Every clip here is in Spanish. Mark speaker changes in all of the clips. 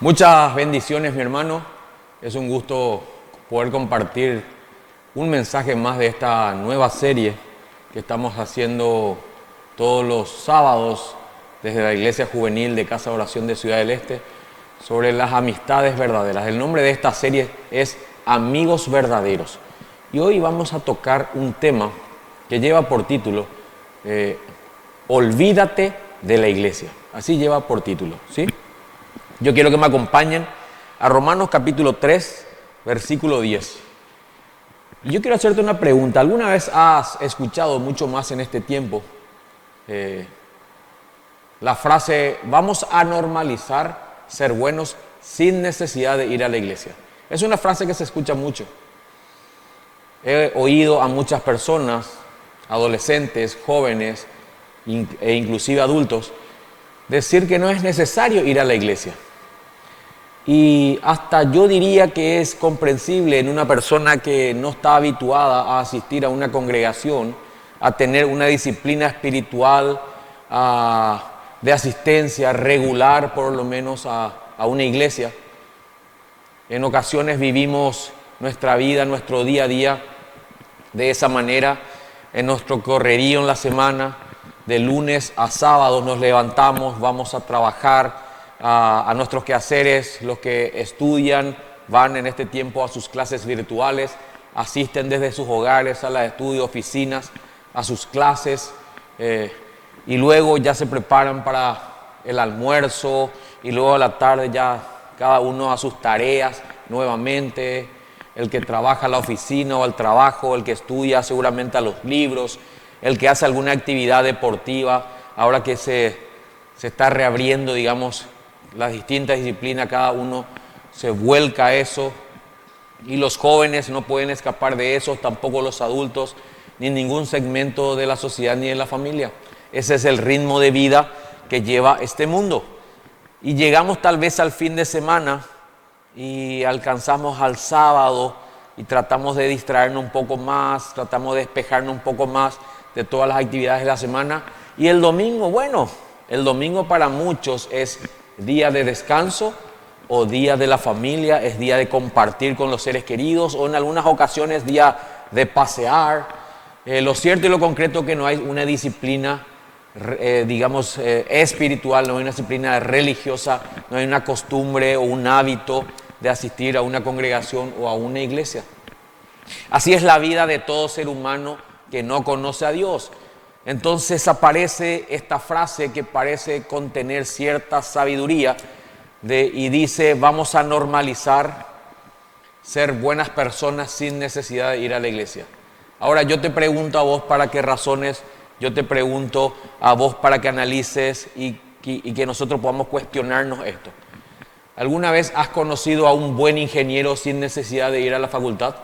Speaker 1: Muchas bendiciones, mi hermano. Es un gusto poder compartir un mensaje más de esta nueva serie que estamos haciendo todos los sábados desde la Iglesia Juvenil de Casa de Oración de Ciudad del Este sobre las amistades verdaderas. El nombre de esta serie es Amigos Verdaderos. Y hoy vamos a tocar un tema que lleva por título Olvídate de la iglesia. Así lleva por título, ¿sí? Yo quiero que me acompañen a Romanos capítulo 3, versículo 10. Y yo quiero hacerte una pregunta. ¿Alguna vez has escuchado mucho más en este tiempo la frase, vamos a normalizar ser buenos sin necesidad de ir a la iglesia? Es una frase que se escucha mucho. He oído a muchas personas, adolescentes, jóvenes e inclusive adultos, decir que no es necesario ir a la iglesia. Y hasta yo diría que es comprensible en una persona que no está habituada a asistir a una congregación, a tener una disciplina espiritual de asistencia regular, por lo menos a una iglesia. En ocasiones vivimos nuestra vida, nuestro día a día de esa manera, en nuestro correrío en la semana, de lunes a sábado nos levantamos, vamos a trabajar, a nuestros quehaceres. Los que estudian van en este tiempo a sus clases virtuales, asisten desde sus hogares, salas de estudio, oficinas, a sus clases, y luego ya se preparan para el almuerzo, y luego a la tarde ya cada uno a sus tareas nuevamente. El que trabaja a la oficina o al trabajo, el que estudia seguramente a los libros, el que hace alguna actividad deportiva, ahora que se está reabriendo, digamos, las distintas disciplinas, cada uno se vuelca a eso, y los jóvenes no pueden escapar de eso, tampoco los adultos, ni ningún segmento de la sociedad ni de la familia. Ese es el ritmo de vida que lleva este mundo. Y llegamos tal vez al fin de semana y alcanzamos al sábado y tratamos de distraernos un poco más, tratamos de despejarnos un poco más de todas las actividades de la semana. Y el domingo, bueno, el domingo para muchos es día de descanso o día de la familia, es día de compartir con los seres queridos, o en algunas ocasiones día de pasear. Lo cierto y lo concreto es que no hay una disciplina espiritual, no hay una disciplina religiosa, no hay una costumbre o un hábito de asistir a una congregación o a una iglesia. Así es la vida de todo ser humano que no conoce a Dios. Entonces aparece esta frase que parece contener cierta sabiduría y dice, vamos a normalizar ser buenas personas sin necesidad de ir a la iglesia. Ahora yo te pregunto a vos para qué razones, yo te pregunto a vos para que analices y que nosotros podamos cuestionarnos esto. ¿Alguna vez has conocido a un buen ingeniero sin necesidad de ir a la facultad?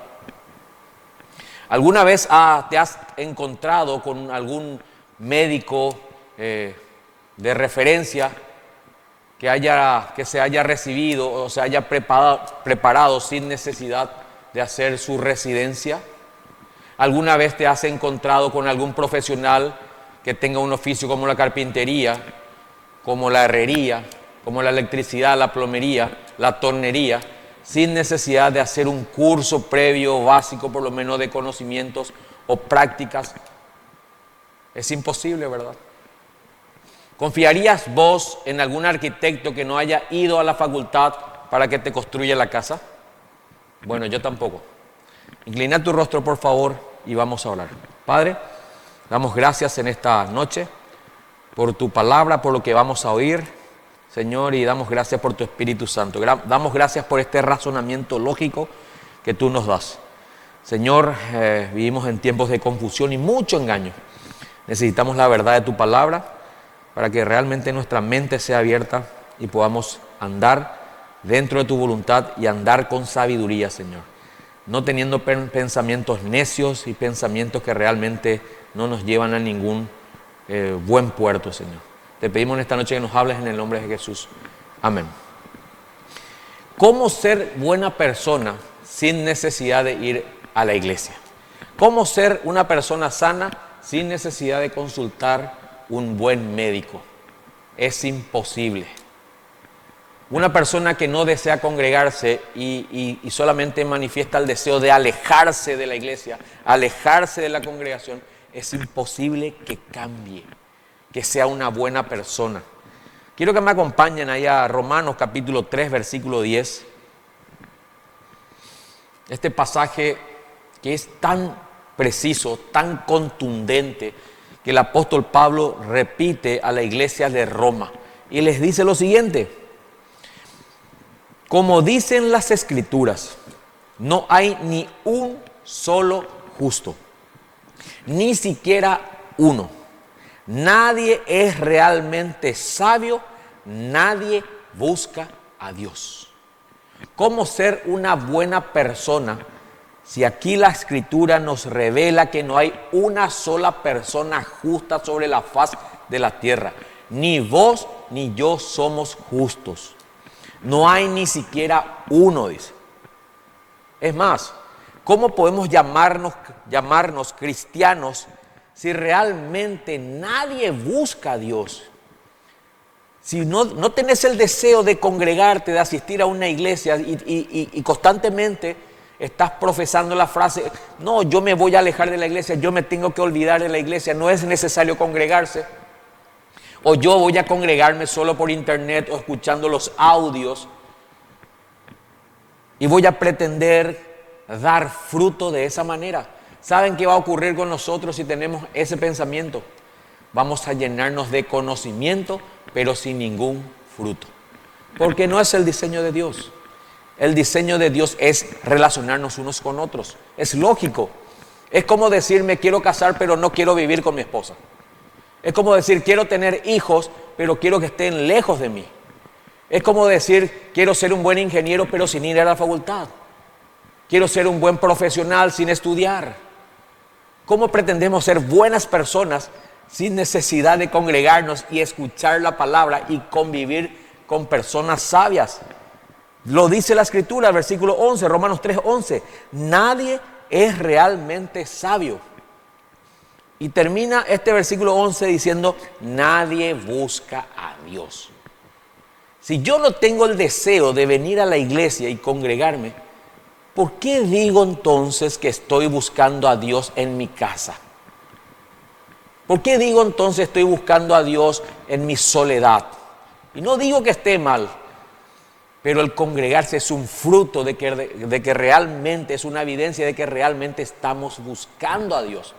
Speaker 1: ¿Alguna vez te has encontrado con algún médico de referencia que se haya recibido o se haya preparado sin necesidad de hacer su residencia? ¿Alguna vez te has encontrado con algún profesional que tenga un oficio como la carpintería, como la herrería, como la electricidad, la plomería, la tornería, sin necesidad de hacer un curso previo, básico, por lo menos de conocimientos o prácticas? Es imposible, ¿verdad? ¿Confiarías vos en algún arquitecto que no haya ido a la facultad para que te construya la casa? Bueno, yo tampoco. Inclina tu rostro, por favor, y vamos a orar. Padre, damos gracias en esta noche por tu palabra, por lo que vamos a oír, Señor, y damos gracias por tu Espíritu Santo. Damos gracias por este razonamiento lógico que tú nos das. Señor, vivimos en tiempos de confusión y mucho engaño. Necesitamos la verdad de tu palabra para que realmente nuestra mente sea abierta y podamos andar dentro de tu voluntad y andar con sabiduría, Señor. No teniendo pensamientos necios y pensamientos que realmente no nos llevan a ningún buen puerto, Señor. Te pedimos en esta noche que nos hables en el nombre de Jesús. Amén. ¿Cómo ser buena persona sin necesidad de ir a la iglesia? ¿Cómo ser una persona sana sin necesidad de consultar un buen médico? Es imposible. Una persona que no desea congregarse y solamente manifiesta el deseo de alejarse de la iglesia, alejarse de la congregación, es imposible que cambie, que sea una buena persona. Quiero que me acompañen ahí a Romanos capítulo 3, versículo 10. Este pasaje que es tan preciso, tan contundente, que el apóstol Pablo repite a la iglesia de Roma y les dice lo siguiente: como dicen las Escrituras, no hay ni un solo justo, ni siquiera uno. Nadie es realmente sabio, nadie busca a Dios. ¿Cómo ser una buena persona si aquí la Escritura nos revela que no hay una sola persona justa sobre la faz de la tierra? Ni vos ni yo somos justos. No hay ni siquiera uno, dice. Es más, ¿cómo podemos llamarnos cristianos si realmente nadie busca a Dios? Si no tenés el deseo de congregarte, de asistir a una iglesia y constantemente estás profesando la frase: no, yo me voy a alejar de la iglesia, yo me tengo que olvidar de la iglesia, no es necesario congregarse. O yo voy a congregarme solo por internet o escuchando los audios y voy a pretender dar fruto de esa manera. ¿Saben qué va a ocurrir con nosotros si tenemos ese pensamiento? Vamos a llenarnos de conocimiento, pero sin ningún fruto. Porque no es el diseño de Dios. El diseño de Dios es relacionarnos unos con otros. Es lógico. Es como decir: me quiero casar, pero no quiero vivir con mi esposa. Es como decir: quiero tener hijos, pero quiero que estén lejos de mí. Es como decir: quiero ser un buen ingeniero, pero sin ir a la facultad. Quiero ser un buen profesional sin estudiar. ¿Cómo pretendemos ser buenas personas sin necesidad de congregarnos y escuchar la palabra y convivir con personas sabias? Lo dice la Escritura, versículo 11, Romanos 3, 11. Nadie es realmente sabio. Y termina este versículo 11 diciendo: nadie busca a Dios. Si yo no tengo el deseo de venir a la iglesia y congregarme, ¿por qué digo entonces que estoy buscando a Dios en mi casa? ¿Por qué digo entonces estoy buscando a Dios en mi soledad? Y no digo que esté mal, pero el congregarse es un fruto de que realmente, es una evidencia de que realmente estamos buscando a Dios.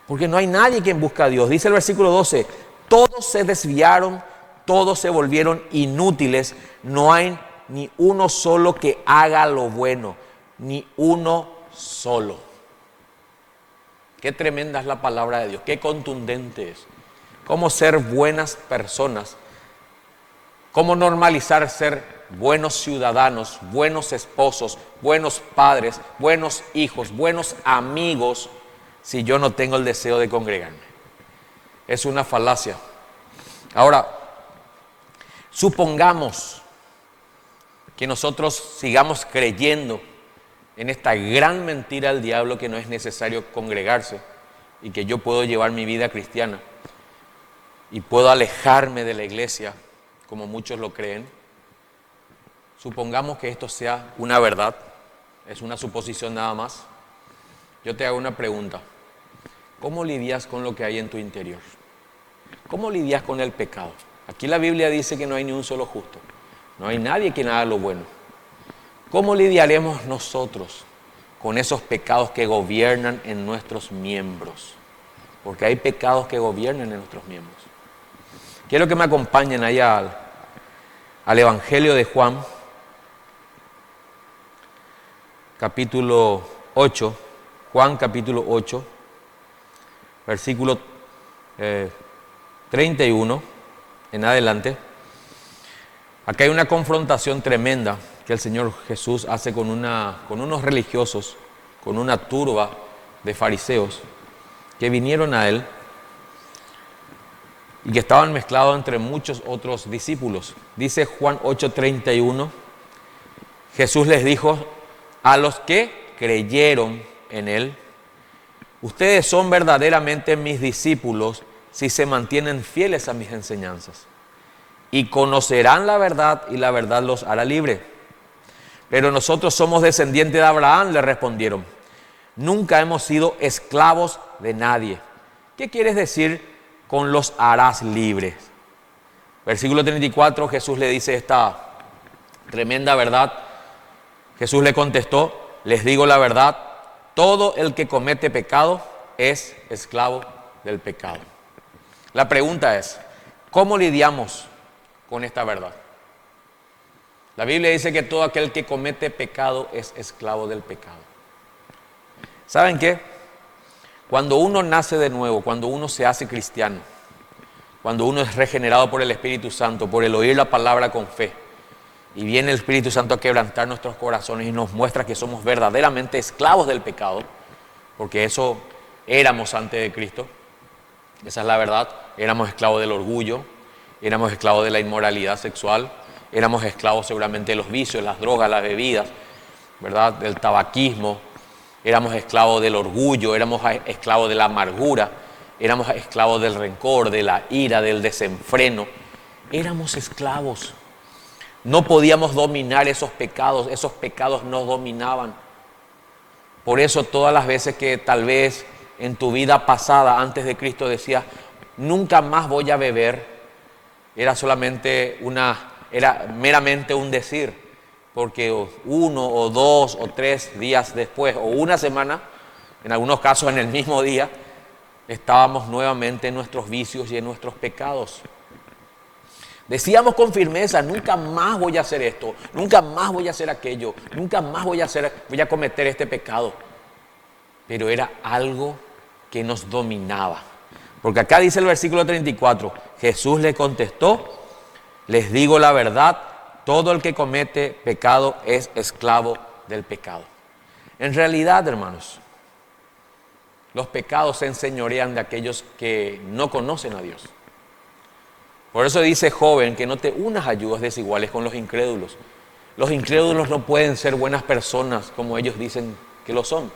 Speaker 1: Porque no hay nadie quien busca a Dios. Dice el versículo 12: todos se desviaron, todos se volvieron inútiles, no hay ni uno solo que haga lo bueno, ni uno solo. Qué tremenda es la palabra de Dios, qué contundente es. Cómo ser buenas personas, cómo normalizar ser buenos ciudadanos, buenos esposos, buenos padres, buenos hijos, buenos amigos, si yo no tengo el deseo de congregarme. Es una falacia. Ahora, supongamos que nosotros sigamos creyendo en esta gran mentira del diablo que no es necesario congregarse y que yo puedo llevar mi vida cristiana y puedo alejarme de la iglesia como muchos lo creen. Supongamos que esto sea una verdad, es una suposición nada más. Yo te hago una pregunta: ¿cómo lidias con lo que hay en tu interior? ¿Cómo lidias con el pecado? Aquí la Biblia dice que no hay ni un solo justo, no hay nadie quien haga lo bueno. ¿Cómo lidiaremos nosotros con esos pecados que gobiernan en nuestros miembros? Porque hay pecados que gobiernan en nuestros miembros. Quiero que me acompañen allá al Evangelio de Juan, capítulo 8, Juan capítulo 8, versículo 31 en adelante. Acá hay una confrontación tremenda que el Señor Jesús hace con unos religiosos, con una turba de fariseos que vinieron a Él y que estaban mezclados entre muchos otros discípulos. Dice Juan 8:31, Jesús les dijo a los que creyeron en Él: ustedes son verdaderamente mis discípulos si se mantienen fieles a mis enseñanzas. y conocerán la verdad y la verdad los hará libre. Pero nosotros somos descendientes de Abraham, le respondieron. Nunca hemos sido esclavos de nadie. ¿Qué quieres decir con los harás libres? Versículo 34, Jesús le dice esta tremenda verdad. Jesús le contestó, les digo la verdad, todo el que comete pecado es esclavo del pecado. La pregunta es, ¿cómo lidiamos con esta verdad? La Biblia dice que todo aquel que comete pecado es esclavo del pecado. ¿Saben qué? Cuando uno nace de nuevo, cuando uno se hace cristiano, cuando uno es regenerado por el Espíritu Santo, por el oír la palabra con fe, y viene el Espíritu Santo a quebrantar nuestros corazones y nos muestra que somos verdaderamente esclavos del pecado, porque eso éramos antes de Cristo, esa es la verdad, éramos esclavos del orgullo, éramos esclavos de la inmoralidad sexual, éramos esclavos seguramente de los vicios, las drogas, las bebidas, ¿verdad? Del tabaquismo, éramos esclavos del orgullo, éramos esclavos de la amargura, éramos esclavos del rencor, de la ira, del desenfreno, éramos esclavos. No podíamos dominar esos pecados nos dominaban. Por eso todas las veces que tal vez en tu vida pasada, antes de Cristo, decías, nunca más voy a beber, era meramente un decir, porque 1 o 2 o 3 días después, o una semana, en algunos casos en el mismo día, estábamos nuevamente en nuestros vicios y en nuestros pecados. Decíamos con firmeza, nunca más voy a hacer esto, nunca más voy a hacer aquello, nunca más voy a cometer este pecado. Pero era algo que nos dominaba. Porque acá dice el versículo 34, Jesús le contestó, les digo la verdad, todo el que comete pecado es esclavo del pecado. En realidad, hermanos, los pecados se enseñorean de aquellos que no conocen a Dios. Por eso dice, joven, que no te unas a ayudas desiguales con los incrédulos. Los incrédulos no pueden ser buenas personas como ellos dicen que lo son.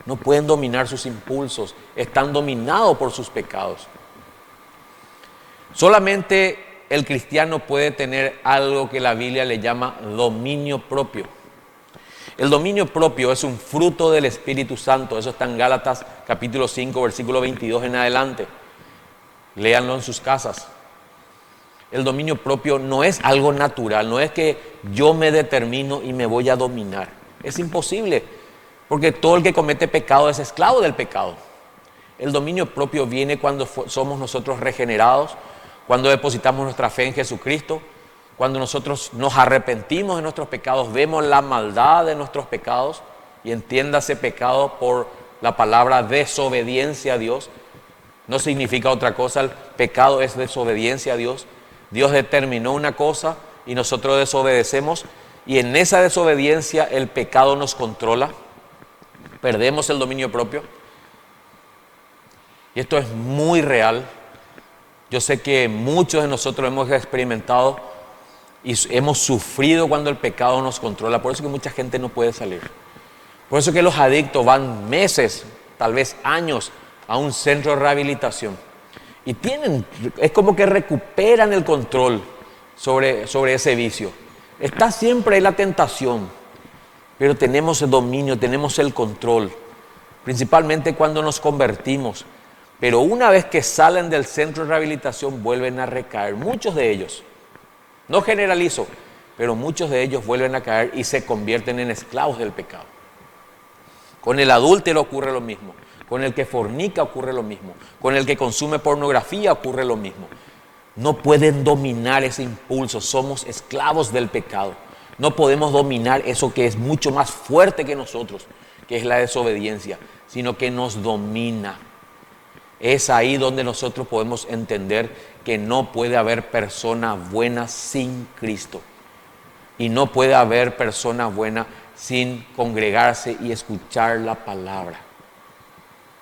Speaker 1: No pueden dominar sus impulsos, están dominados por sus pecados. Solamente el cristiano puede tener algo que la Biblia le llama dominio propio. El dominio propio es un fruto del Espíritu Santo. Eso está en Gálatas capítulo 5, versículo 22 en adelante. Léanlo en sus casas. El dominio propio no es algo natural, no es que yo me determino y me voy a dominar. Es imposible, porque todo el que comete pecado es esclavo del pecado. El dominio propio viene cuando somos nosotros regenerados, cuando depositamos nuestra fe en Jesucristo, cuando nosotros nos arrepentimos de nuestros pecados, vemos la maldad de nuestros pecados, y entiéndase pecado por la palabra desobediencia a Dios. No significa otra cosa, el pecado es desobediencia a Dios. Dios determinó una cosa y nosotros desobedecemos, y en esa desobediencia el pecado nos controla, perdemos el dominio propio. Y esto es muy real. Yo sé que muchos de nosotros hemos experimentado y hemos sufrido cuando el pecado nos controla. Por eso que mucha gente no puede salir. Por eso que los adictos van meses, tal vez años, a un centro de rehabilitación. Y es como que recuperan el control sobre ese vicio. Está siempre ahí la tentación, pero tenemos el dominio, tenemos el control, principalmente cuando nos convertimos. Pero una vez que salen del centro de rehabilitación vuelven a recaer. Muchos de ellos, no generalizo, pero muchos de ellos vuelven a caer y se convierten en esclavos del pecado. Con el adúltero ocurre lo mismo. Con el que fornica ocurre lo mismo. Con el que consume pornografía ocurre lo mismo. No pueden dominar ese impulso. Somos esclavos del pecado. No podemos dominar eso que es mucho más fuerte que nosotros, que es la desobediencia, sino que nos domina. Es ahí donde nosotros podemos entender que no puede haber persona buena sin Cristo. Y no puede haber persona buena sin congregarse y escuchar la palabra.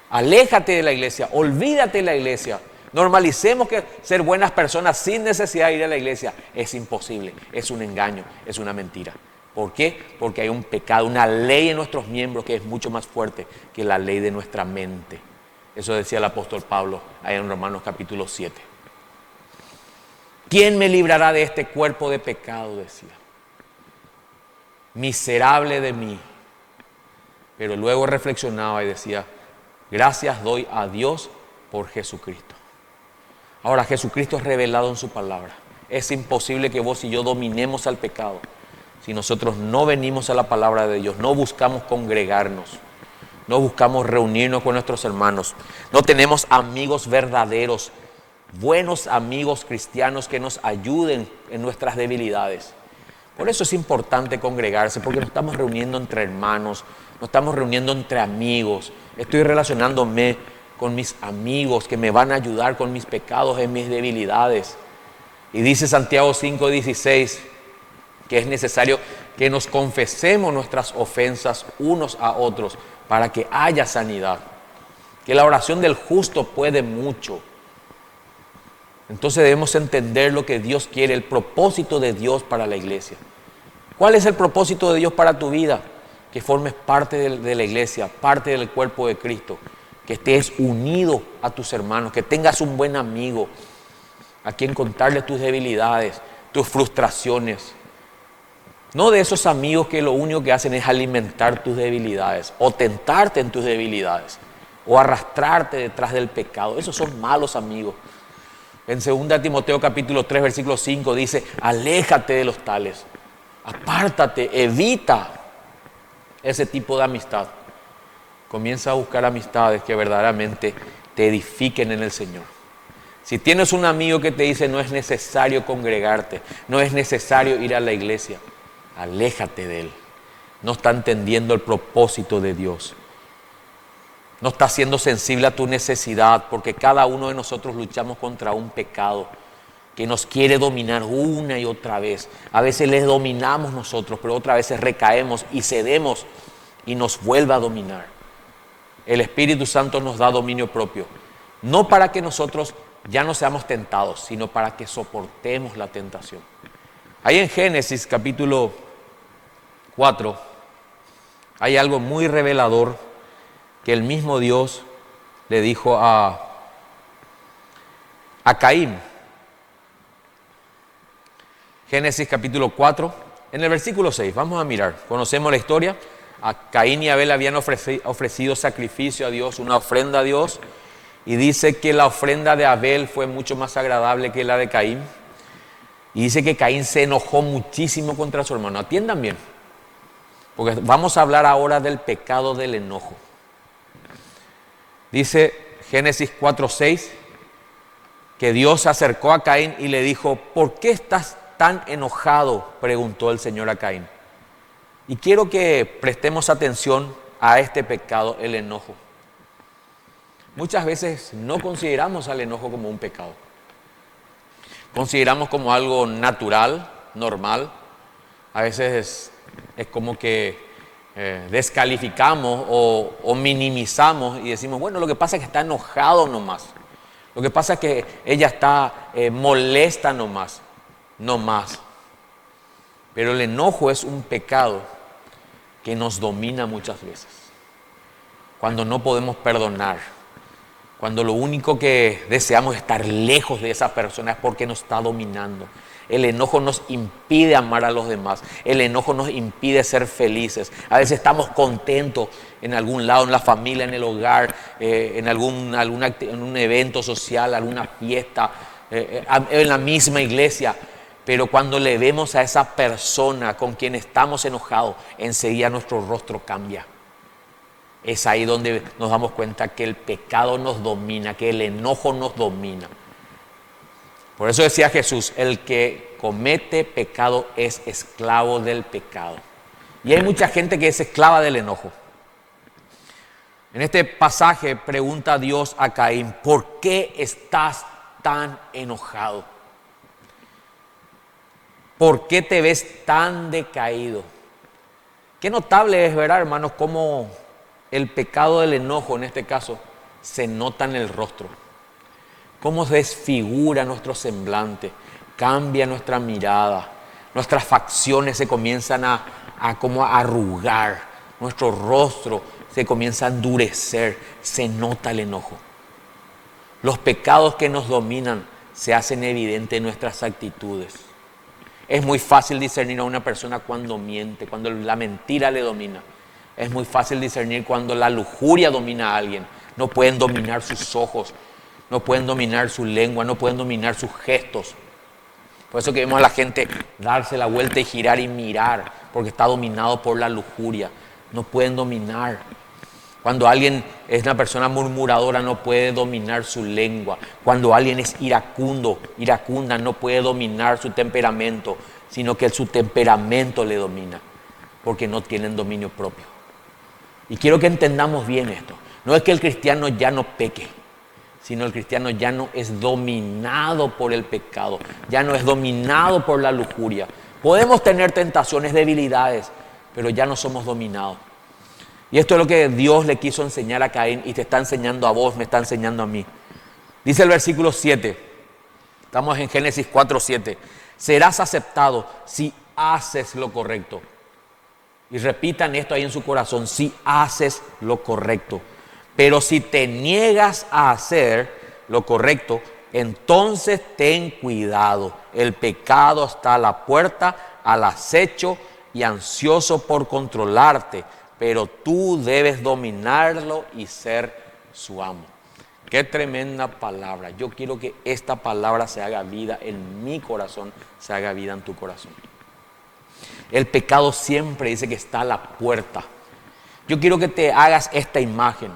Speaker 1: Aléjate de la iglesia, olvídate de la iglesia. Normalicemos que ser buenas personas sin necesidad de ir a la iglesia es imposible, es un engaño, es una mentira. ¿Por qué? Porque hay un pecado, una ley en nuestros miembros que es mucho más fuerte que la ley de nuestra mente. Eso decía el apóstol Pablo allá en Romanos capítulo 7. ¿Quién me librará de este cuerpo de pecado?, decía. Miserable de mí. Pero luego reflexionaba y decía, gracias doy a Dios por Jesucristo. Ahora, Jesucristo es revelado en su palabra. Es imposible que vos y yo dominemos al pecado si nosotros no venimos a la palabra de Dios, no buscamos congregarnos, no buscamos reunirnos con nuestros hermanos, no tenemos amigos verdaderos, buenos amigos cristianos que nos ayuden en nuestras debilidades. Por eso es importante congregarse, porque nos estamos reuniendo entre hermanos, nos estamos reuniendo entre amigos. Estoy relacionándome con mis amigos que me van a ayudar con mis pecados, en mis debilidades. Y dice Santiago 5:16 que es necesario que nos confesemos nuestras ofensas unos a otros para que haya sanidad. Que la oración del justo puede mucho. Entonces debemos entender lo que Dios quiere, el propósito de Dios para la iglesia. ¿Cuál es el propósito de Dios para tu vida? Que formes parte de la iglesia, parte del cuerpo de Cristo, que estés unido a tus hermanos, que tengas un buen amigo a quien contarle tus debilidades, tus frustraciones. No de esos amigos que lo único que hacen es alimentar tus debilidades o tentarte en tus debilidades o arrastrarte detrás del pecado. Esos son malos amigos. En 2 Timoteo capítulo 3 versículo 5 dice, aléjate de los tales, apártate, evita ese tipo de amistad. Comienza a buscar amistades que verdaderamente te edifiquen en el Señor. Si tienes un amigo que te dice no es necesario congregarte, no es necesario ir a la iglesia, aléjate de él. No está entendiendo el propósito de Dios. No está siendo sensible a tu necesidad, porque cada uno de nosotros luchamos contra un pecado que nos quiere dominar una y otra vez. A veces les dominamos nosotros, pero otras veces recaemos y cedemos y nos vuelve a dominar. El Espíritu Santo nos da dominio propio, no para que nosotros ya no seamos tentados, sino para que soportemos la tentación. Ahí en Génesis capítulo 4 hay algo muy revelador que el mismo Dios le dijo a Caín. Génesis capítulo 4, en el versículo 6, vamos a mirar, conocemos la historia. A Caín y Abel habían ofrecido sacrificio a Dios, una ofrenda a Dios, y dice que la ofrenda de Abel fue mucho más agradable que la de Caín, y dice que Caín se enojó muchísimo contra su hermano. Atiendan bien, porque vamos a hablar ahora del pecado del enojo. Dice Génesis 4:6 que Dios se acercó a Caín y le dijo, ¿por qué estás tan enojado?, preguntó el Señor a Caín. Y quiero que prestemos atención a este pecado, el enojo. Muchas veces no consideramos al enojo como un pecado. Consideramos como algo natural, normal. A veces es como que descalificamos o minimizamos y decimos, bueno, lo que pasa es que está enojado nomás. Lo que pasa es que ella está molesta nomás, no más. Pero el enojo es un pecado que nos domina muchas veces. Cuando no podemos perdonar, cuando lo único que deseamos es estar lejos de esa persona es porque nos está dominando. El enojo nos impide amar a los demás. El enojo nos impide ser felices. A veces estamos contentos en algún lado, en la familia, en el hogar, en un evento social, alguna fiesta, en la misma iglesia. Pero cuando le vemos a esa persona con quien estamos enojados, enseguida nuestro rostro cambia. Es ahí donde nos damos cuenta que el pecado nos domina, que el enojo nos domina. Por eso decía Jesús, el que comete pecado es esclavo del pecado. Y hay mucha gente que es esclava del enojo. En este pasaje pregunta Dios a Caín, ¿por qué estás tan enojado? ¿Por qué te ves tan decaído? Qué notable es ver, hermanos, cómo el pecado del enojo, en este caso, se nota en el rostro. Cómo desfigura nuestro semblante, cambia nuestra mirada, nuestras facciones se comienzan a arrugar, nuestro rostro se comienza a endurecer, se nota el enojo. Los pecados que nos dominan se hacen evidentes en nuestras actitudes. Es muy fácil discernir a una persona cuando miente, cuando la mentira le domina. Es muy fácil discernir cuando la lujuria domina a alguien. No pueden dominar sus ojos, no pueden dominar su lengua, no pueden dominar sus gestos. Por eso que vemos a la gente darse la vuelta y girar y mirar, porque está dominado por la lujuria. No pueden dominar. Cuando alguien es una persona murmuradora, no puede dominar su lengua. Cuando alguien es iracunda, no puede dominar su temperamento, sino que su temperamento le domina, porque no tienen dominio propio. Y quiero que entendamos bien esto. No es que el cristiano ya no peque, sino el cristiano ya no es dominado por el pecado, ya no es dominado por la lujuria. Podemos tener tentaciones, debilidades, pero ya no somos dominados. Y esto es lo que Dios le quiso enseñar a Caín y te está enseñando a vos, me está enseñando a mí. Dice el versículo 7, estamos en Génesis 4:7. Serás aceptado si haces lo correcto. Y repitan esto ahí en su corazón, si haces lo correcto. Pero si te niegas a hacer lo correcto, entonces ten cuidado. El pecado está a la puerta, al acecho y ansioso por controlarte. Pero tú debes dominarlo y ser su amo. Qué tremenda palabra. Yo quiero que esta palabra se haga vida en mi corazón, se haga vida en tu corazón. El pecado siempre dice que está a la puerta. Yo quiero que te hagas esta imagen,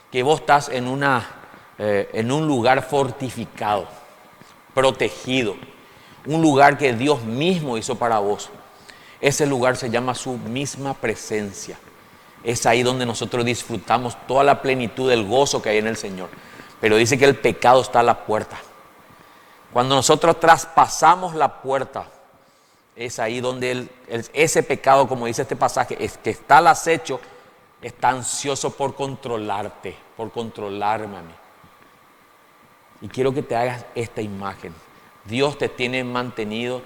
Speaker 1: que vos estás en un lugar fortificado, protegido, un lugar que Dios mismo hizo para vos. Ese lugar se llama su misma presencia. Es ahí donde nosotros disfrutamos toda la plenitud del gozo que hay en el Señor. Pero dice que el pecado está a la puerta. Cuando nosotros traspasamos la puerta, es ahí donde ese pecado, como dice este pasaje, es que está al acecho, está ansioso por controlarte, por controlarme a mí. Y quiero que te hagas esta imagen. Dios te tiene mantenido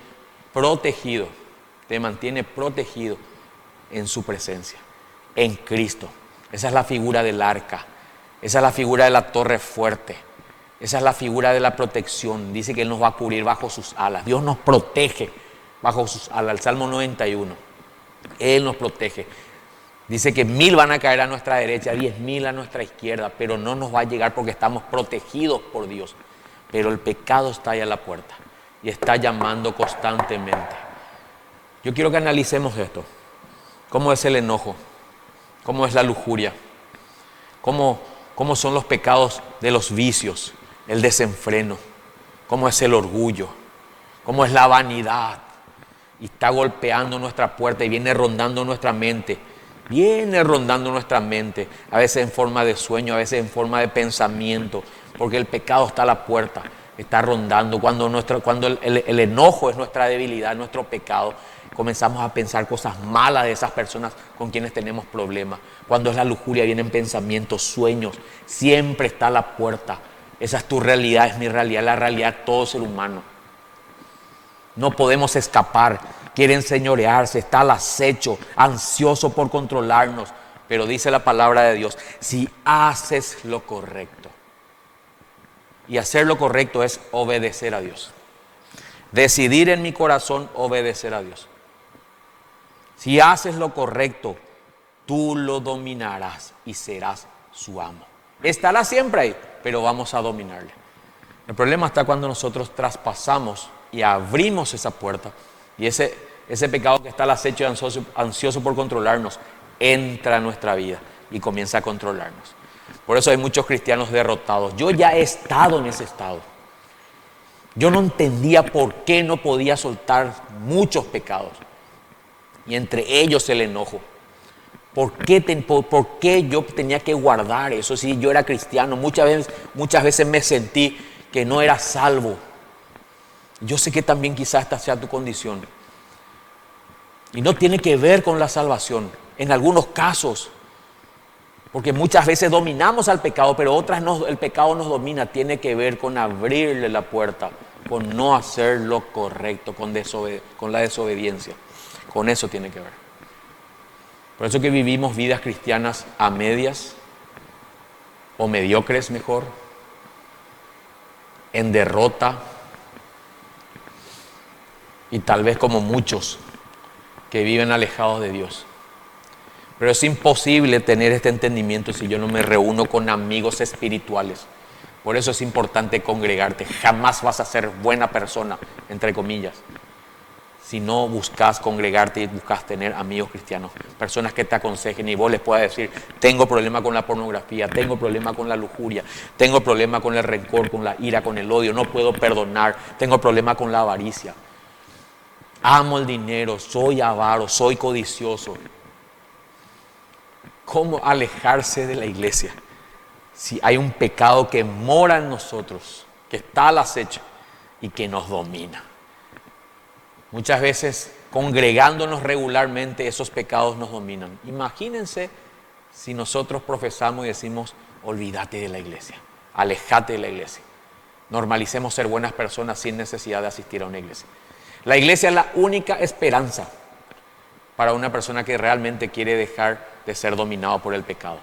Speaker 1: protegido, te mantiene protegido en su presencia, en Cristo. Esa es la figura del arca, esa es la figura de la torre fuerte, esa es la figura de la protección. Dice que Él nos va a cubrir bajo sus alas. Dios nos protege bajo sus alas. El Salmo 91, Él nos protege. Dice que 1000 van a caer a nuestra derecha, 10.000 a nuestra izquierda, pero no nos va a llegar porque estamos protegidos por Dios. Pero el pecado está ahí a la puerta y está llamando constantemente. Yo quiero que analicemos esto. ¿Cómo es el enojo? ¿Cómo es la lujuria? ¿Cómo son los pecados de los vicios? El desenfreno. ¿Cómo es el orgullo? ¿Cómo es la vanidad? Y está golpeando nuestra puerta y viene rondando nuestra mente. Viene rondando nuestra mente, a veces en forma de sueño, a veces en forma de pensamiento, porque el pecado está a la puerta, está rondando. Cuando el enojo es nuestra debilidad, nuestro pecado, comenzamos a pensar cosas malas de esas personas con quienes tenemos problemas. Cuando es la lujuria, vienen pensamientos, sueños, siempre está a la puerta. Esa es tu realidad, es mi realidad, la realidad de todo ser humano. No podemos escapar. Quiere enseñorearse, está al acecho, ansioso por controlarnos. Pero dice la palabra de Dios, si haces lo correcto. Y hacer lo correcto es obedecer a Dios. Decidir en mi corazón obedecer a Dios. Si haces lo correcto, tú lo dominarás y serás su amo. Estará siempre ahí, pero vamos a dominarle. El problema está cuando nosotros traspasamos y abrimos esa puerta. Y ese pecado que está al acecho y ansioso por controlarnos, entra a nuestra vida y comienza a controlarnos. Por eso hay muchos cristianos derrotados. Yo ya he estado en ese estado. Yo no entendía por qué no podía soltar muchos pecados. Y entre ellos el enojo. ¿Por qué yo tenía que guardar eso? Si yo era cristiano, muchas veces me sentí que no era salvo. Yo sé que también quizás esta sea tu condición. Y no tiene que ver con la salvación, en algunos casos. Porque muchas veces dominamos al pecado, pero otras el pecado nos domina. Tiene que ver con abrirle la puerta, con no hacer lo correcto, con la desobediencia. Con eso tiene que ver. Por eso que vivimos vidas cristianas a medias, o mediocres mejor, en derrota, y tal vez como muchos que viven alejados de Dios. Pero es imposible tener este entendimiento si yo no me reúno con amigos espirituales. Por eso es importante congregarte. Jamás vas a ser buena persona, entre comillas, si no buscas congregarte y buscas tener amigos cristianos, personas que te aconsejen y vos les puedas decir: tengo problema con la pornografía, tengo problema con la lujuria, tengo problema con el rencor, con la ira, con el odio, no puedo perdonar, tengo problema con la avaricia, amo el dinero, soy avaro, soy codicioso. ¿Cómo alejarse de la iglesia si hay un pecado que mora en nosotros, que está al acecho y que nos domina? Muchas veces, congregándonos regularmente, esos pecados nos dominan. Imagínense si nosotros profesamos y decimos: olvídate de la iglesia, alejate de la iglesia. Normalicemos ser buenas personas sin necesidad de asistir a una iglesia. La iglesia es la única esperanza para una persona que realmente quiere dejar de ser dominado por el pecado.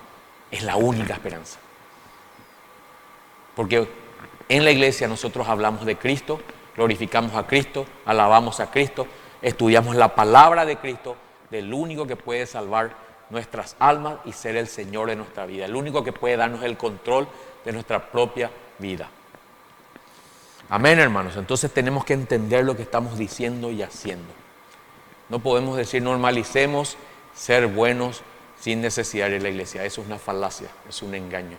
Speaker 1: Es la única esperanza. Porque en la iglesia nosotros hablamos de Cristo, glorificamos a Cristo, alabamos a Cristo, estudiamos la palabra de Cristo, del único que puede salvar nuestras almas y ser el Señor de nuestra vida, el único que puede darnos el control de nuestra propia vida. Amén, hermanos. Entonces tenemos que entender lo que estamos diciendo y haciendo. No podemos decir normalicemos ser buenos sin necesidad de la iglesia. Eso es una falacia, es un engaño.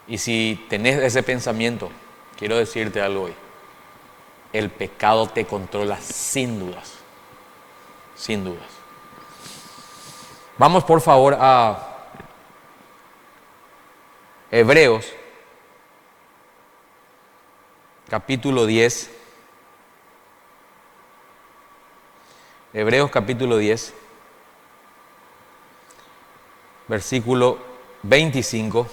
Speaker 1: Y si tenés ese pensamiento, quiero decirte algo hoy: el pecado te controla sin dudas. Sin dudas. Vamos por favor a Hebreos, capítulo 10. Hebreos capítulo 10, versículo 25.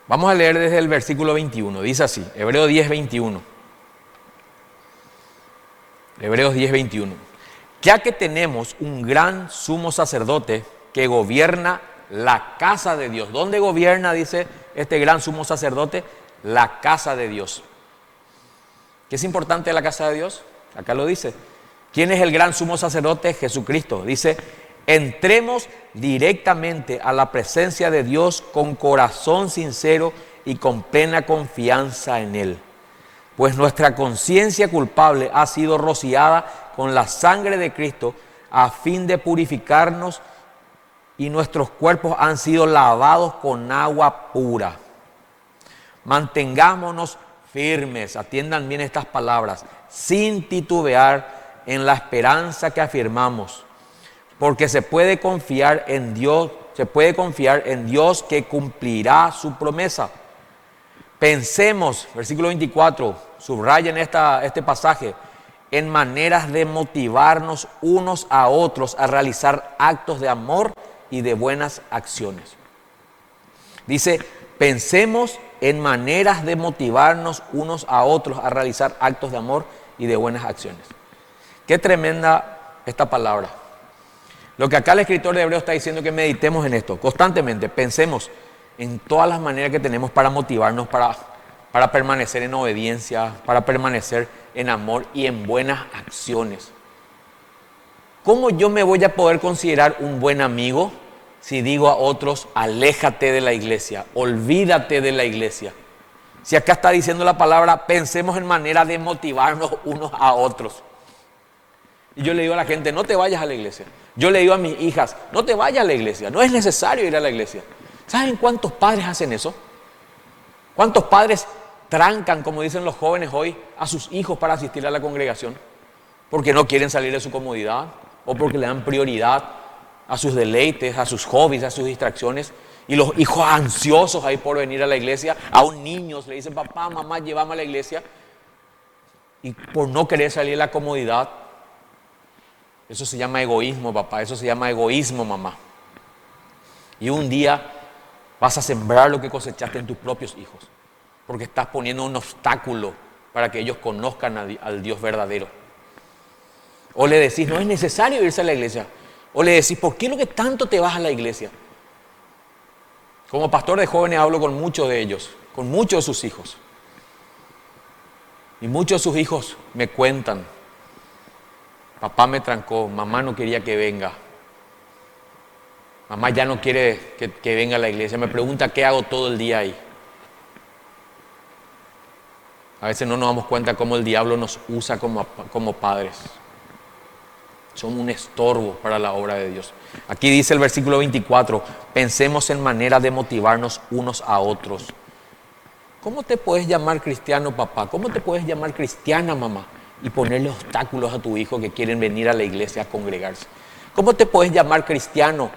Speaker 1: Vamos a leer desde el versículo 21. Dice así, Hebreos 10, 21. Hebreos 10, 21. Ya que tenemos un gran sumo sacerdote que gobierna la casa de Dios. ¿Dónde gobierna, dice este gran sumo sacerdote? La casa de Dios. ¿Qué es importante de la casa de Dios? Acá lo dice. ¿Quién es el gran sumo sacerdote? Jesucristo. Dice: entremos directamente a la presencia de Dios con corazón sincero y con plena confianza en Él. Pues nuestra conciencia culpable ha sido rociada con la sangre de Cristo a fin de purificarnos, y nuestros cuerpos han sido lavados con agua pura. Mantengámonos firmes, atiendan bien estas palabras, sin titubear en la esperanza que afirmamos, porque se puede confiar en Dios que cumplirá su promesa. Pensemos, versículo 24, subrayen este pasaje, en maneras de motivarnos unos a otros a realizar actos de amor y de buenas acciones. Dice: pensemos en maneras de motivarnos unos a otros a realizar actos de amor y de buenas acciones. Qué tremenda esta palabra. Lo que acá el escritor de Hebreos está diciendo, que meditemos en esto constantemente, pensemos en todas las maneras que tenemos para motivarnos, para permanecer en obediencia, para permanecer en amor y en buenas acciones. ¿Cómo yo me voy a poder considerar un buen amigo si digo a otros: aléjate de la iglesia, olvídate de la iglesia? Si acá está diciendo la palabra, pensemos en manera de motivarnos unos a otros. Y yo le digo a la gente: no te vayas a la iglesia. Yo le digo a mis hijas: no te vayas a la iglesia, no es necesario ir a la iglesia. ¿Saben cuántos padres hacen eso? ¿Cuántos padres trancan, como dicen los jóvenes hoy, a sus hijos para asistir a la congregación? Porque no quieren salir de su comodidad, o porque le dan prioridad a sus deleites, a sus hobbies, a sus distracciones. Y los hijos ansiosos ahí por venir a la iglesia, a un niño le dicen: papá, mamá, llévame a la iglesia. Y por no querer salir de la comodidad, eso se llama egoísmo, papá, eso se llama egoísmo, mamá. Y un día vas a sembrar lo que cosechaste en tus propios hijos, porque estás poniendo un obstáculo para que ellos conozcan al Dios verdadero. O le decís: no es necesario irse a la iglesia. O le decís: ¿por qué lo que tanto te vas a la iglesia? Como pastor de jóvenes hablo con muchos de ellos, con muchos de sus hijos. Y muchos de sus hijos me cuentan, papá me trancó, mamá no quería que venga, mamá ya no quiere que venga a la iglesia, me pregunta qué hago todo el día ahí. A veces no nos damos cuenta cómo el diablo nos usa como padres. Somos un estorbo para la obra de Dios. Aquí dice el versículo 24, pensemos en maneras de motivarnos unos a otros. ¿Cómo te puedes llamar cristiano, papá? ¿Cómo te puedes llamar cristiana, mamá? Y ponerle obstáculos a tu hijo que quieren venir a la iglesia a congregarse. ¿Cómo te puedes llamar cristiano?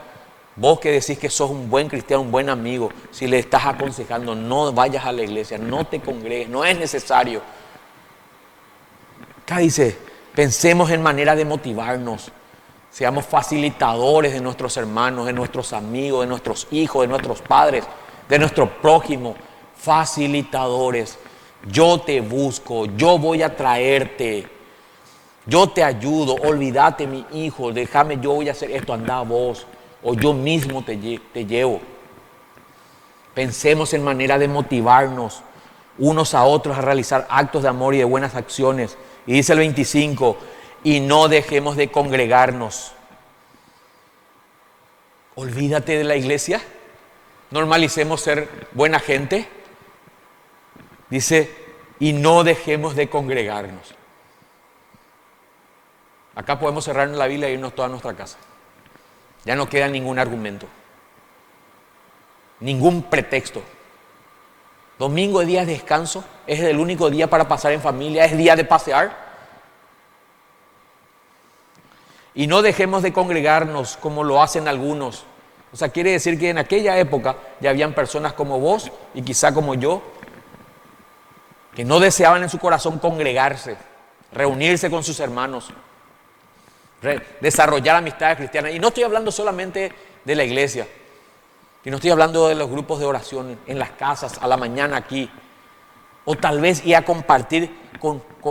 Speaker 1: Vos que decís que sos un buen cristiano, un buen amigo, si le estás aconsejando, no vayas a la iglesia, no te congregues, no es necesario. Acá dice, pensemos en manera de motivarnos. Seamos facilitadores de nuestros hermanos, de nuestros amigos, de nuestros hijos, de nuestros padres, de nuestro prójimo. Facilitadores. Yo te busco, yo voy a traerte, yo te ayudo, olvídate mi hijo, déjame, yo voy a hacer esto, anda vos, o yo mismo te llevo. Pensemos en manera de motivarnos unos a otros a realizar actos de amor y de buenas acciones. Y dice el 25, y no dejemos de congregarnos. Olvídate de la iglesia, normalicemos ser buena gente. Dice, y no dejemos de congregarnos. Acá podemos cerrar la Biblia e irnos toda a nuestra casa. Ya no queda ningún argumento, ningún pretexto. Domingo es día de descanso, es el único día para pasar en familia, es día de pasear. Y no dejemos de congregarnos como lo hacen algunos. O sea, quiere decir que en aquella época ya habían personas como vos y quizá como yo, que no deseaban en su corazón congregarse, reunirse con sus hermanos, desarrollar amistades cristianas. Y no estoy hablando solamente de la iglesia, y no estoy hablando de los grupos de oración en las casas, a la mañana aquí, o tal vez ir a compartir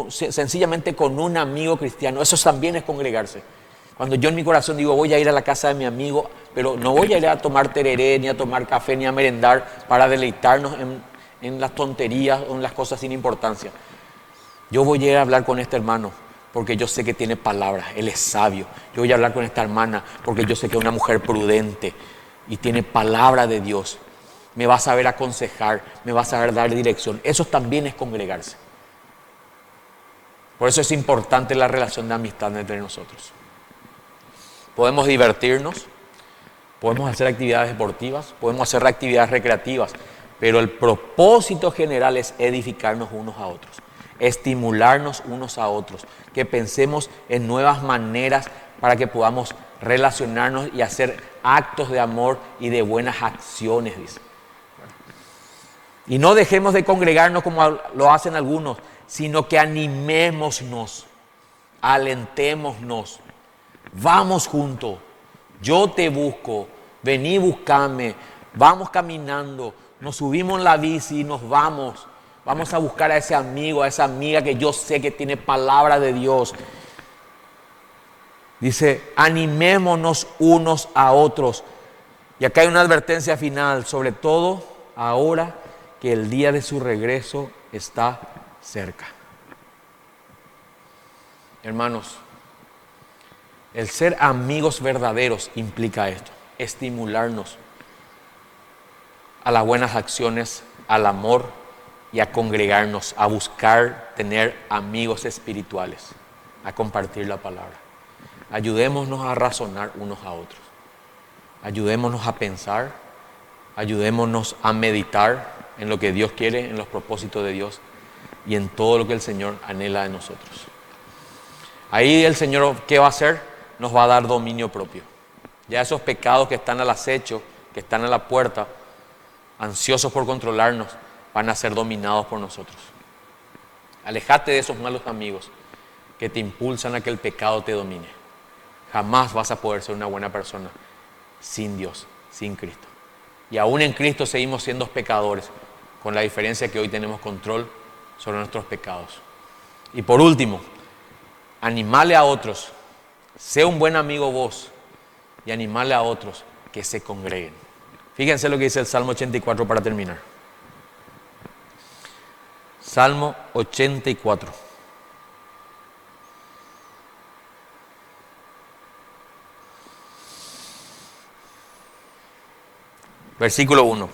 Speaker 1: sencillamente con un amigo cristiano. Eso también es congregarse. Cuando yo en mi corazón digo voy a ir a la casa de mi amigo, pero no voy a ir a tomar tereré, ni a tomar café, ni a merendar para deleitarnos en las tonterías o en las cosas sin importancia. Yo voy a ir a hablar con este hermano porque yo sé que tiene palabras, él es sabio. Yo voy a hablar con esta hermana porque yo sé que es una mujer prudente y tiene palabra de Dios. Me va a saber aconsejar, me va a saber dar dirección. Eso también es congregarse. Por eso es importante la relación de amistad entre nosotros. Podemos divertirnos, podemos hacer actividades deportivas, podemos hacer actividades recreativas, pero el propósito general es edificarnos unos a otros, estimularnos unos a otros, que pensemos en nuevas maneras para que podamos relacionarnos y hacer actos de amor y de buenas acciones, dice. Y no dejemos de congregarnos como lo hacen algunos, sino que animémonos, alentémonos, vamos juntos, yo te busco, vení buscame, vamos caminando, nos subimos en la bici y nos vamos a buscar a ese amigo, a esa amiga que yo sé que tiene palabra de Dios. Dice, animémonos unos a otros. Y acá hay una advertencia final, sobre todo ahora que el día de su regreso está cerca. Hermanos, el ser amigos verdaderos implica esto, estimularnos a las buenas acciones, al amor y a congregarnos, a buscar tener amigos espirituales, a compartir la palabra. Ayudémonos a razonar unos a otros, ayudémonos a pensar, ayudémonos a meditar en lo que Dios quiere, en los propósitos de Dios y en todo lo que el Señor anhela de nosotros. Ahí el Señor, ¿qué va a hacer? Nos va a dar dominio propio. Ya esos pecados que están al acecho, que están a la puerta, ansiosos por controlarnos, van a ser dominados por nosotros. Alejate de esos malos amigos que te impulsan a que el pecado te domine. Jamás vas a poder ser una buena persona sin Dios, sin Cristo. Y aún en Cristo seguimos siendo pecadores, con la diferencia que hoy tenemos control sobre nuestros pecados. Y por último, animale a otros, sé un buen amigo vos, y animale a otros que se congreguen. Fíjense lo que dice el Salmo 84 para terminar. Salmo 84. Versículo 1.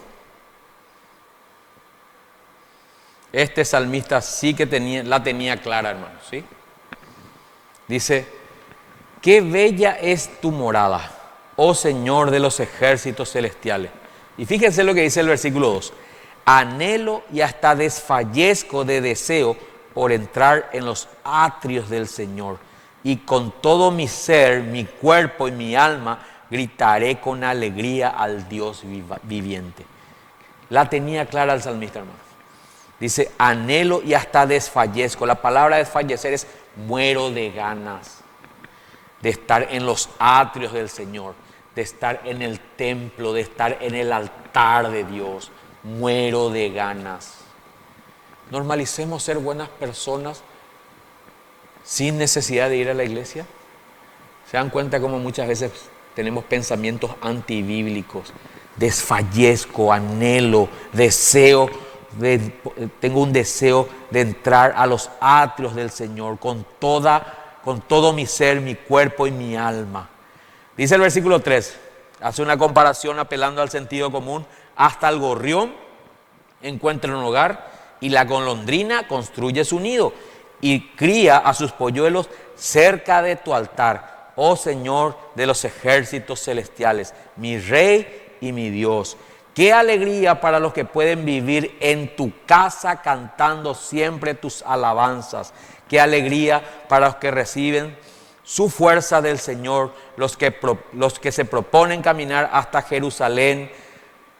Speaker 1: Este salmista sí que la tenía clara, hermanos, ¿sí? Dice: qué bella es tu morada, oh Señor de los ejércitos celestiales. Y fíjense lo que dice el versículo 2. Anhelo y hasta desfallezco de deseo por entrar en los atrios del Señor. Y con todo mi ser, mi cuerpo y mi alma, gritaré con alegría al Dios viviente. La tenía clara el salmista, hermano. Dice: anhelo y hasta desfallezco. La palabra desfallecer es muero de ganas de estar en los atrios del Señor, de estar en el templo, de estar en el altar de Dios. Muero de ganas. Normalicemos ser buenas personas sin necesidad de ir a la iglesia. ¿Se dan cuenta cómo muchas veces tenemos pensamientos antibíblicos? Desfallezco, anhelo, deseo, tengo un deseo de entrar a los atrios del Señor con todo mi ser, mi cuerpo y mi alma. Dice el versículo 3, hace una comparación apelando al sentido común. Hasta el gorrión encuentra un hogar y la golondrina construye su nido y cría a sus polluelos cerca de tu altar, oh Señor de los ejércitos celestiales, mi Rey y mi Dios. Qué alegría para los que pueden vivir en tu casa cantando siempre tus alabanzas. Qué alegría para los que reciben su fuerza del Señor, los que se proponen caminar hasta Jerusalén.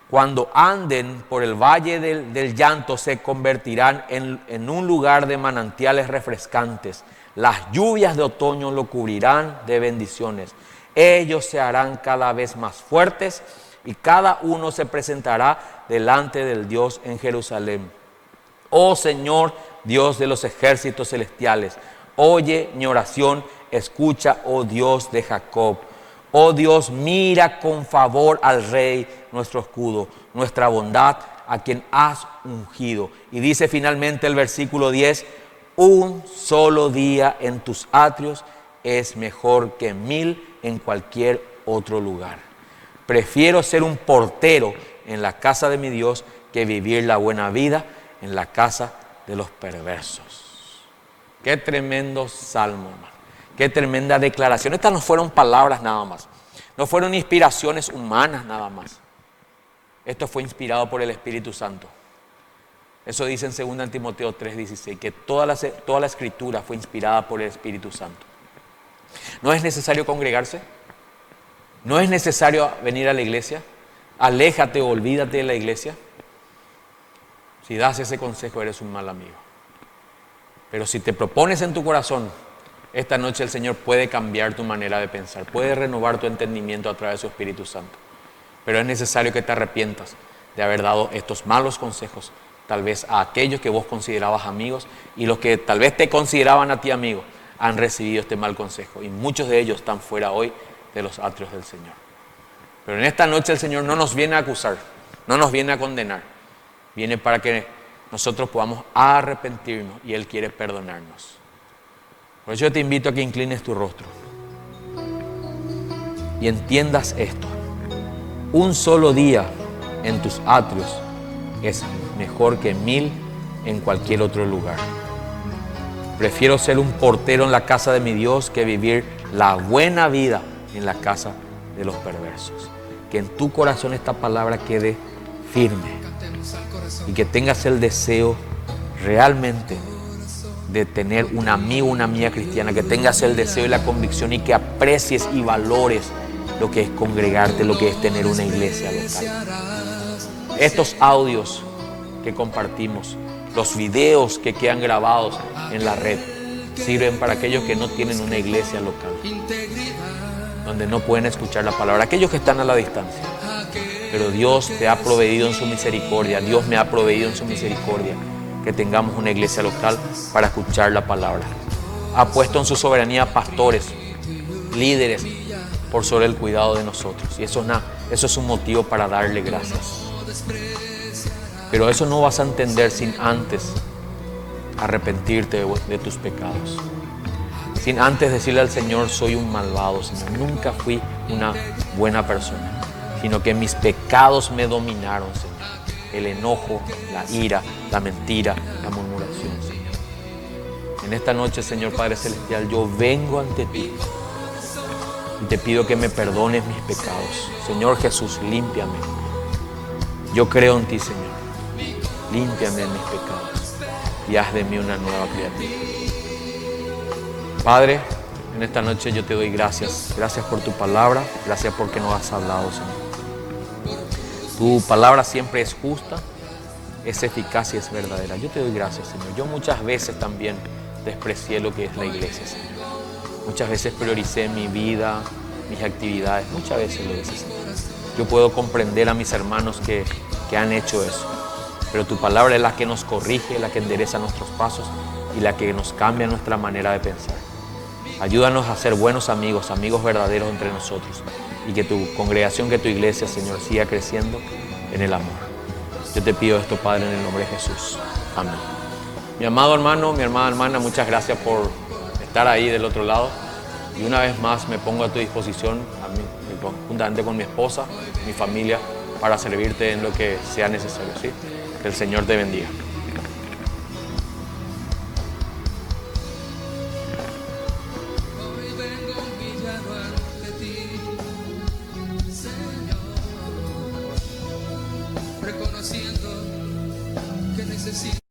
Speaker 1: Cuando anden por el valle del llanto, se convertirán en un lugar de manantiales refrescantes. Las lluvias de otoño lo cubrirán de bendiciones. Ellos se harán cada vez más fuertes y cada uno se presentará delante del Dios en Jerusalén. Oh Señor, Dios de los ejércitos celestiales, oye mi oración, escucha, oh Dios de Jacob. Oh Dios, mira con favor al Rey, nuestro escudo, nuestra bondad, a quien has ungido. Y dice finalmente el versículo 10, un solo día en tus atrios es mejor que 1000 en cualquier otro lugar. Prefiero ser un portero en la casa de mi Dios que vivir la buena vida en la casa de los perversos. Qué tremendo salmo, hermano. Qué tremenda declaración. Estas no fueron palabras nada más. No fueron inspiraciones humanas nada más. Esto fue inspirado por el Espíritu Santo. Eso dice en 2 Timoteo 3:16, que toda la escritura fue inspirada por el Espíritu Santo. ¿No es necesario congregarse? ¿No es necesario venir a la iglesia? Aléjate o olvídate de la iglesia. Si das ese consejo, eres un mal amigo. Pero si te propones en tu corazón, esta noche el Señor puede cambiar tu manera de pensar, puede renovar tu entendimiento a través de su Espíritu Santo. Pero es necesario que te arrepientas de haber dado estos malos consejos, tal vez a aquellos que vos considerabas amigos, y los que tal vez te consideraban a ti amigo, han recibido este mal consejo. Y muchos de ellos están fuera hoy de los atrios del Señor. Pero en esta noche el Señor no nos viene a acusar, no nos viene a condenar. Viene para que nosotros podamos arrepentirnos y Él quiere perdonarnos. Por eso yo te invito a que inclines tu rostro y entiendas esto. Un solo día en tus atrios es mejor que 1000 en cualquier otro lugar. Prefiero ser un portero en la casa de mi Dios que vivir la buena vida en la casa de los perversos. Que en tu corazón esta palabra quede firme y que tengas el deseo realmente de tener un amigo, una amiga cristiana, que tengas el deseo y la convicción y que aprecies y valores lo que es congregarte, lo que es tener una iglesia local. Estos audios que compartimos, los videos que quedan grabados en la red, sirven para aquellos que no tienen una iglesia local, donde no pueden escuchar la palabra, aquellos que están a la distancia. Pero Dios te ha proveído en su misericordia, Dios me ha proveído en su misericordia que tengamos una iglesia local para escuchar la palabra. Ha puesto en su soberanía pastores, líderes, por sobre el cuidado de nosotros. Y eso es un motivo para darle gracias. Pero eso no vas a entender sin antes arrepentirte de tus pecados. Sin antes decirle al Señor, soy un malvado, Señor. Nunca fui una buena persona, sino que mis pecados me dominaron, Señor. El enojo, la ira, la mentira, la murmuración, Señor. En esta noche, Señor Padre Celestial, yo vengo ante ti y te pido que me perdones mis pecados. Señor Jesús, límpiame. Yo creo en ti, Señor. Límpiame de mis pecados y haz de mí una nueva criatura. Padre, en esta noche yo te doy gracias. Gracias por tu palabra. Gracias porque nos has hablado, Señor. Tu palabra siempre es justa, es eficaz y es verdadera. Yo te doy gracias, Señor. Yo muchas veces también desprecié lo que es la iglesia, Señor. Muchas veces prioricé mi vida, mis actividades. Muchas veces lo hice, Señor. Yo puedo comprender a mis hermanos que han hecho eso. Pero tu palabra es la que nos corrige, la que endereza nuestros pasos y la que nos cambia nuestra manera de pensar. Ayúdanos a ser buenos amigos, amigos verdaderos entre nosotros, y que tu congregación, que tu iglesia, Señor, siga creciendo en el amor. Yo te pido esto, Padre, en el nombre de Jesús. Amén. Mi amado hermano, mi amada hermana, muchas gracias por estar ahí del otro lado. Y una vez más me pongo a tu disposición, juntamente con mi esposa, mi familia, para servirte en lo que sea necesario, ¿sí? Que el Señor te bendiga.
Speaker 2: Hoy vengo humillado ante ti, Señor, reconociendo que necesito